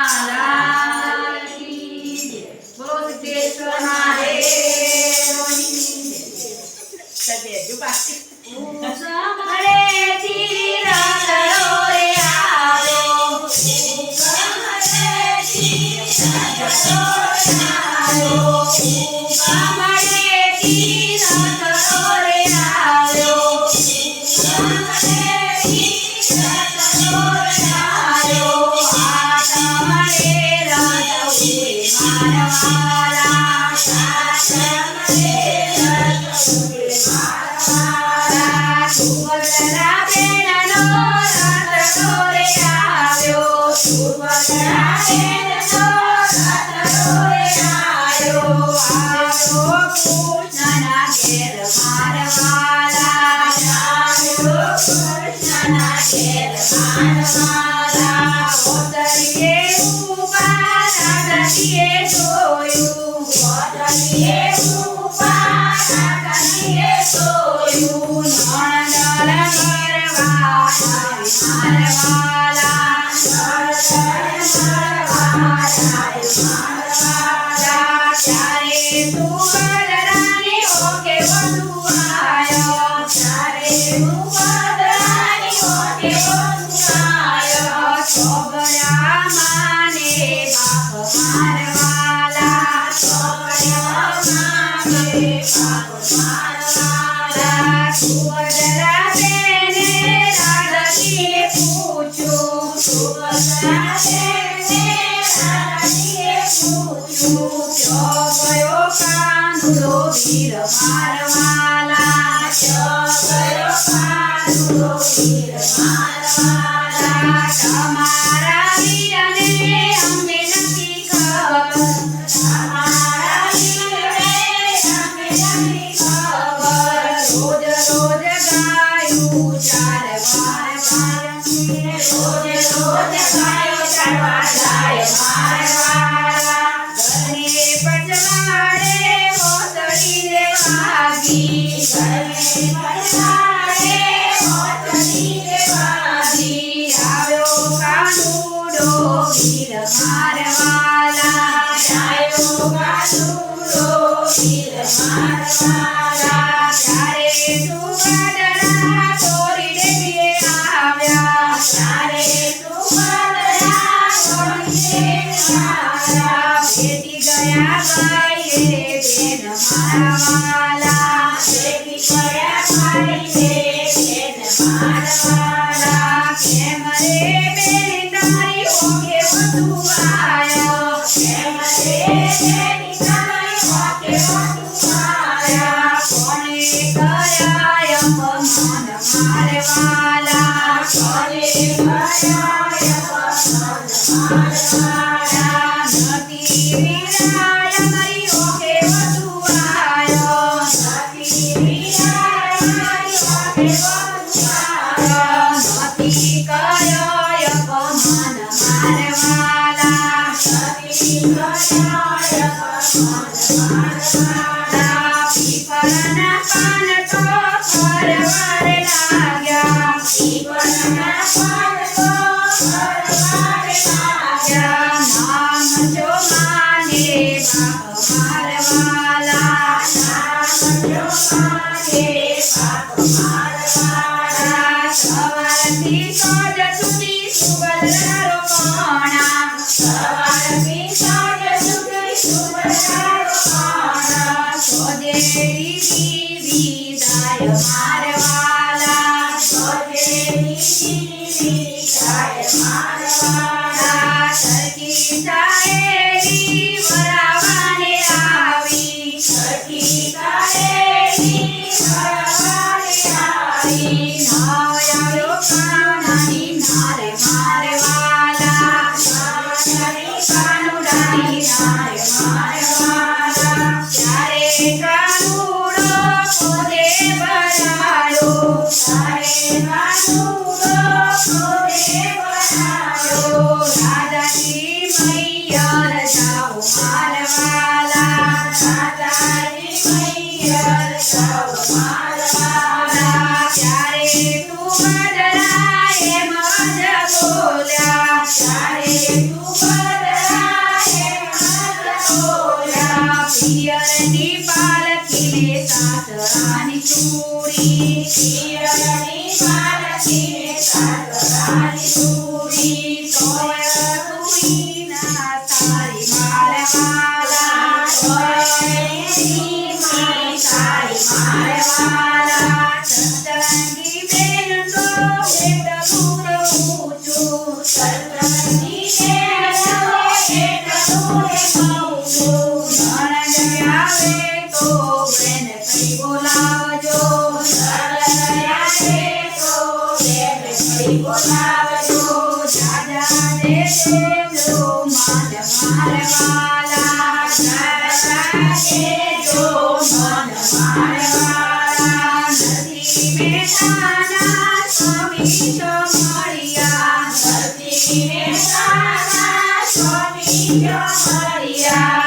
लाल की जय। बोलो सिद्धेश्वर महादेव की जय। समरे तीरथ रे आयो, समरे तीरथ आयो, समरे तीरथ रे आयो, समरे तीरथ आयो। आतमरे रतुए मारवाला, आतमरे रतुए मारवाला। सुभद्रा बेननो रथ रे आव्यो, सुभद्रा बेननो रथ रे आव्यो। आव्यो कृष्णना घेर मारवाला, आव्यो कृष्णना घेर मारवाला। ओतरीए ऊपा राधीए जोયું, ओतरीए ऊपा राधीए जोયું। नणदल मरवा मारवाला, नणदल मरवा मारवाला। ત્યારે સુભદ્રાને ઓકે વધુ આયો, ત્યારે સુભદ્રાને ઓકે વધુ આયો। છોકરા માને બાપ મારવાલા, છોકરા માને બાપ મારવાલા। સુભદ્રા બેને રાધીએ પૂછ્યું, સુભદ્રા બેને રાધીએ પૂછ્યું। ક્યો ગયો કાનુડો વીર મારવાલા, ક્યો ગયો કાનુડો વીર મારવાલા। તમારા વીરને અમને નથી ખબર, તમારા વીરને અમને નથી ખબર। રોજ રોજ ગાયું ચારવાર જાય, રોજ રોજ ગાયું ચારવાર જાય મારવાલા। ઘરને પટવાડે મોતડીને વાગી, ઘરને પટવાડે મોતડીને વાગી। આવ્યો કાનુડો વીર મારવાલા, આવ્યો કાનુડો વીર મારવાલા। ત્યારે સુભદ્રા તોરી દેવીએ આવ્યા, ત્યારે સુભદ્રા તોરી દેવીએ આવ્યા। બેટી ગયા ભાઈએ બેન મારવાલા, બેટી ગયા ભાઈએ બેન મારવાલા। કેમ રે બેન તારી ઓકે વધુ આયો, કેમ રે બેન તારી ઓકે વધુ આયા। કોને કરાય અપમાન મારવાલા, કોને કરાય અપમાન મારવાલા। નથી વીરાય મારી ઓકે વધુ આયો, નથી વીરાય મારી ઓકે વધુ આયો। નથી કરાય અપમાન મારવાલા, નથી કરાય અપમાન મારવાલા। પીપળના પાન તો ફરવારે લાગ્યા, પીપળના પાન તો ફરવારે લાગ્યા। નામ જો માને બાપ મારવાલા, નામ જો માને બાપ મારવાલા। સવારથી સાંજ સુધી સુભદ્રા રોકાણા, સવારથી સાંજ સુધી સુભદ્રા રોકાણા। સોજેરી વિદાય મારવાલા, સોજેરી વિદાય મારવાલા। સરખી સાહેલી વરાવાને આવી, સરખી સાહેલી વરાવાને આવી। નાવ્યો કાનાની નારે મારવાલા, નાવ્યો જો મન મારવાલા જય જો મન મારવાલા નથી મેટાના સ્વામી જો મળ્યા નથી મેટાના સ્વામી જો મળ્યા